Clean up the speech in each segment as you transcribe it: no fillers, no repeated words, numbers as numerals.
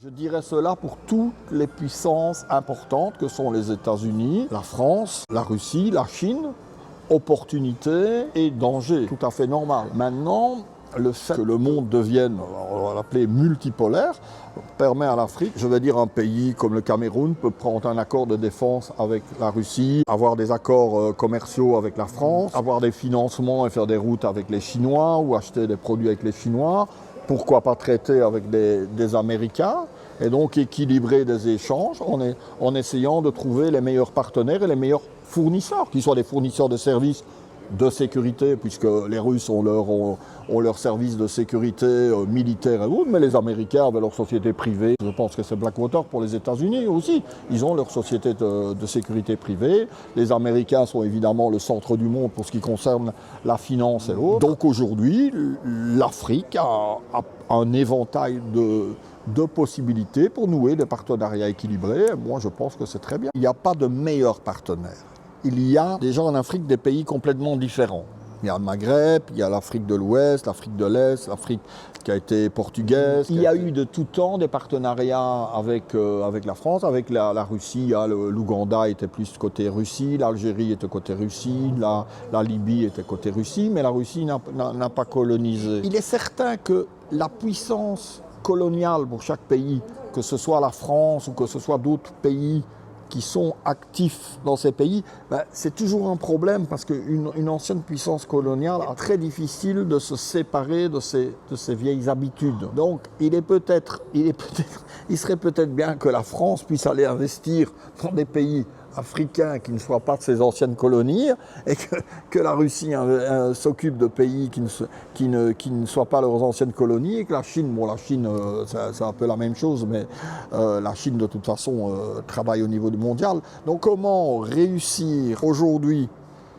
Je dirais cela pour toutes les puissances importantes que sont les États-Unis, la France, la Russie, la Chine. Opportunité et danger, tout à fait normal. Maintenant, le fait que le monde devienne, on va l'appeler multipolaire, permet à l'Afrique, je vais dire un pays comme le Cameroun peut prendre un accord de défense avec la Russie, avoir des accords commerciaux avec la France, avoir des financements et faire des routes avec les Chinois ou acheter des produits avec les Chinois. Pourquoi pas traiter avec des Américains et donc équilibrer des échanges en essayant de trouver les meilleurs partenaires et les meilleurs fournisseurs, qu'ils soient des fournisseurs de services de sécurité, puisque les Russes ont leur service de sécurité militaire et autres, mais les Américains avaient leur société privée. Je pense que c'est Blackwater pour les États-Unis aussi. Ils ont leur société de sécurité privée. Les Américains sont évidemment le centre du monde pour ce qui concerne la finance et autres. Donc aujourd'hui, l'Afrique a un éventail de possibilités pour nouer des partenariats équilibrés. Moi, je pense que c'est très bien. Il n'y a pas de meilleur partenaire. Il y a déjà en Afrique des pays complètement différents. Il y a le Maghreb, il y a l'Afrique de l'Ouest, l'Afrique de l'Est, l'Afrique qui a été portugaise. Il y a eu de tout temps des partenariats avec la France, avec la Russie. L'Ouganda était plus côté Russie, l'Algérie était côté Russie, la Libye était côté Russie, mais la Russie n'a pas colonisé. Il est certain que la puissance coloniale pour chaque pays, que ce soit la France ou que ce soit d'autres pays qui sont actifs dans ces pays, c'est toujours un problème parce qu'une ancienne puissance coloniale est très difficile de se séparer de ses vieilles habitudes. Donc il serait peut-être bien que la France puisse aller investir dans des pays africains qui ne soient pas de ses anciennes colonies et que la Russie s'occupe de pays qui ne soient pas leurs anciennes colonies et que la Chine, c'est un peu la même chose, mais la Chine de toute façon travaille au niveau du mondial. Donc comment réussir aujourd'hui,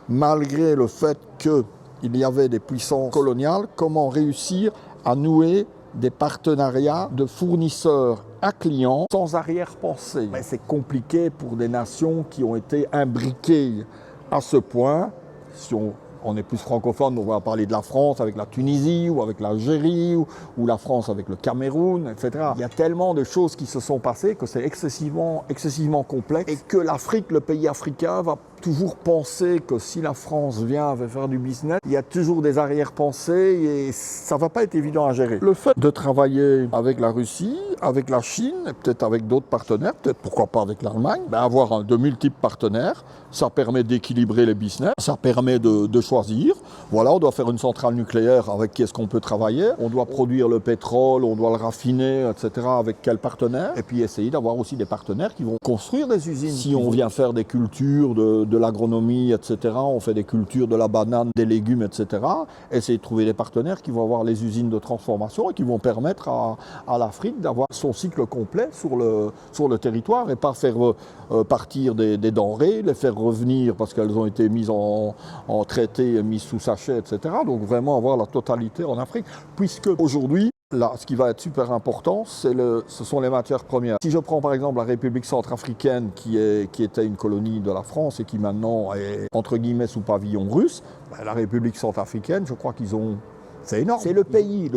malgré le fait qu'il y avait des puissances coloniales, comment réussir à nouer des partenariats de fournisseurs à clients sans arrière-pensée. Mais c'est compliqué pour des nations qui ont été imbriquées à ce point. Si on est plus francophone, on va parler de la France avec la Tunisie ou avec l'Algérie ou la France avec le Cameroun, etc. Il y a tellement de choses qui se sont passées que c'est excessivement complexe et que l'Afrique, le pays africain, va toujours penser que si la France vient faire du business, il y a toujours des arrière-pensées et ça ne va pas être évident à gérer. Le fait de travailler avec la Russie, avec la Chine, et peut-être avec d'autres partenaires, peut-être pourquoi pas avec l'Allemagne, avoir de multiples partenaires, ça permet d'équilibrer les business, ça permet de choisir. Voilà, on doit faire une centrale nucléaire, avec qui est-ce qu'on peut travailler, on doit produire le pétrole, on doit le raffiner, etc. avec quel partenaire, et puis essayer d'avoir aussi des partenaires qui vont construire des usines. Si on vient faire des cultures, de l'agronomie, etc., on fait des cultures de la banane, des légumes, etc., essayer de trouver des partenaires qui vont avoir les usines de transformation et qui vont permettre à l'Afrique d'avoir son cycle complet sur le territoire et pas faire partir des denrées, les faire revenir parce qu'elles ont été mises en traité, mises sous sachet, etc. Donc vraiment avoir la totalité en Afrique, puisque aujourd'hui, là, ce qui va être super important, ce sont les matières premières. Si je prends par exemple la République centrafricaine qui était une colonie de la France et qui maintenant est entre guillemets sous pavillon russe, la République centrafricaine, je crois qu'ils ont... C'est énorme. C'est le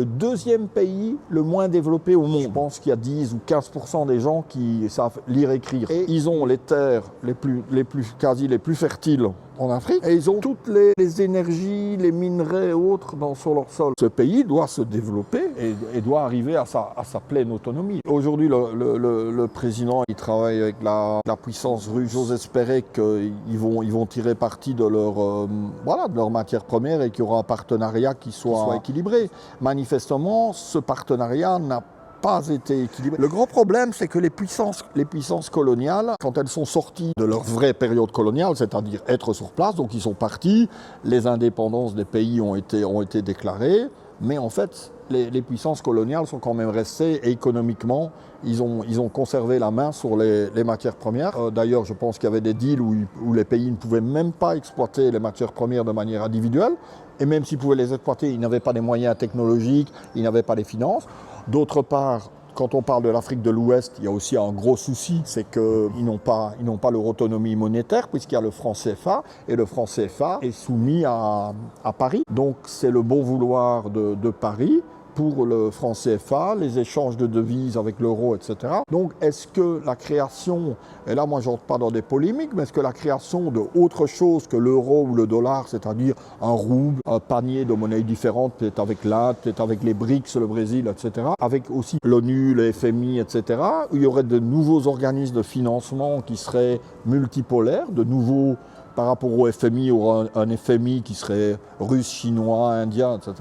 deuxième pays le moins développé au monde. Je pense qu'il y a 10 ou 15% des gens qui savent lire et écrire. Et ils ont les terres les plus fertiles en Afrique. Et ils ont toutes les énergies, les minerais et autres sur leur sol. Ce pays doit se développer et doit arriver à sa pleine autonomie. Aujourd'hui, le président, il travaille avec la puissance russe. J'ose espérer qu'ils vont tirer parti de leur matière première et qu'il y aura un partenariat qui soit équilibré. Manifestement, ce partenariat n'a pas été équilibré. Le gros problème, c'est que les puissances coloniales, quand elles sont sorties de leur vraie période coloniale, c'est-à-dire être sur place, donc ils sont partis, les indépendances des pays ont été déclarées, mais en fait, les puissances coloniales sont quand même restées et économiquement, ils ont conservé la main sur les matières premières. D'ailleurs, je pense qu'il y avait des deals où les pays ne pouvaient même pas exploiter les matières premières de manière individuelle. Et même s'ils pouvaient les exploiter, ils n'avaient pas les moyens technologiques, ils n'avaient pas les finances. D'autre part, quand on parle de l'Afrique de l'Ouest, il y a aussi un gros souci, c'est qu'ils n'ont pas leur autonomie monétaire puisqu'il y a le franc CFA et le franc CFA est soumis à Paris. Donc c'est le bon vouloir de Paris pour le franc CFA, les échanges de devises avec l'euro, etc. Donc est-ce que la création, et là moi je n'entre pas dans des polémiques, mais est-ce que la création de autre chose que l'euro ou le dollar, c'est-à-dire un rouble, un panier de monnaies différentes, peut-être avec l'Inde, peut-être avec les BRICS, le Brésil, etc., avec aussi l'ONU, le FMI, etc., où il y aurait de nouveaux organismes de financement qui seraient multipolaires, de nouveaux par rapport au FMI, ou un FMI qui serait russe, chinois, indien, etc.,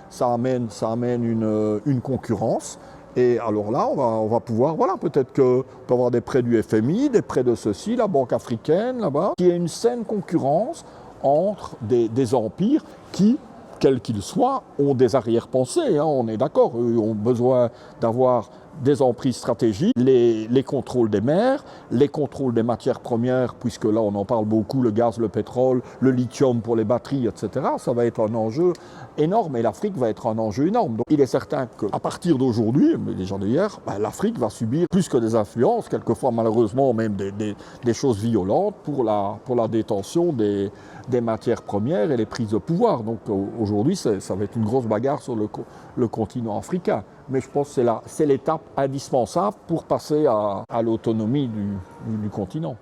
ça amène une concurrence. Et alors là, on va pouvoir, voilà, peut-être qu'on peut avoir des prêts du FMI, des prêts de ceci, la Banque africaine, là-bas, qui est une saine concurrence entre des empires qui, quels qu'ils soient, ont des arrière-pensées, hein, on est d'accord, eux ont besoin d'avoir des emprises stratégiques, les contrôles des mers, les contrôles des matières premières, puisque là on en parle beaucoup, le gaz, le pétrole, le lithium pour les batteries, etc. Ça va être un enjeu énorme et l'Afrique va être un enjeu énorme. Donc il est certain qu'à partir d'aujourd'hui, mais déjà d'hier, l'Afrique va subir plus que des influences, quelquefois malheureusement même des choses violentes pour la détention des matières premières et les prises de pouvoir. Donc aujourd'hui, ça va être une grosse bagarre sur le continent africain. Mais je pense que c'est l'étape indispensable pour passer à l'autonomie du continent.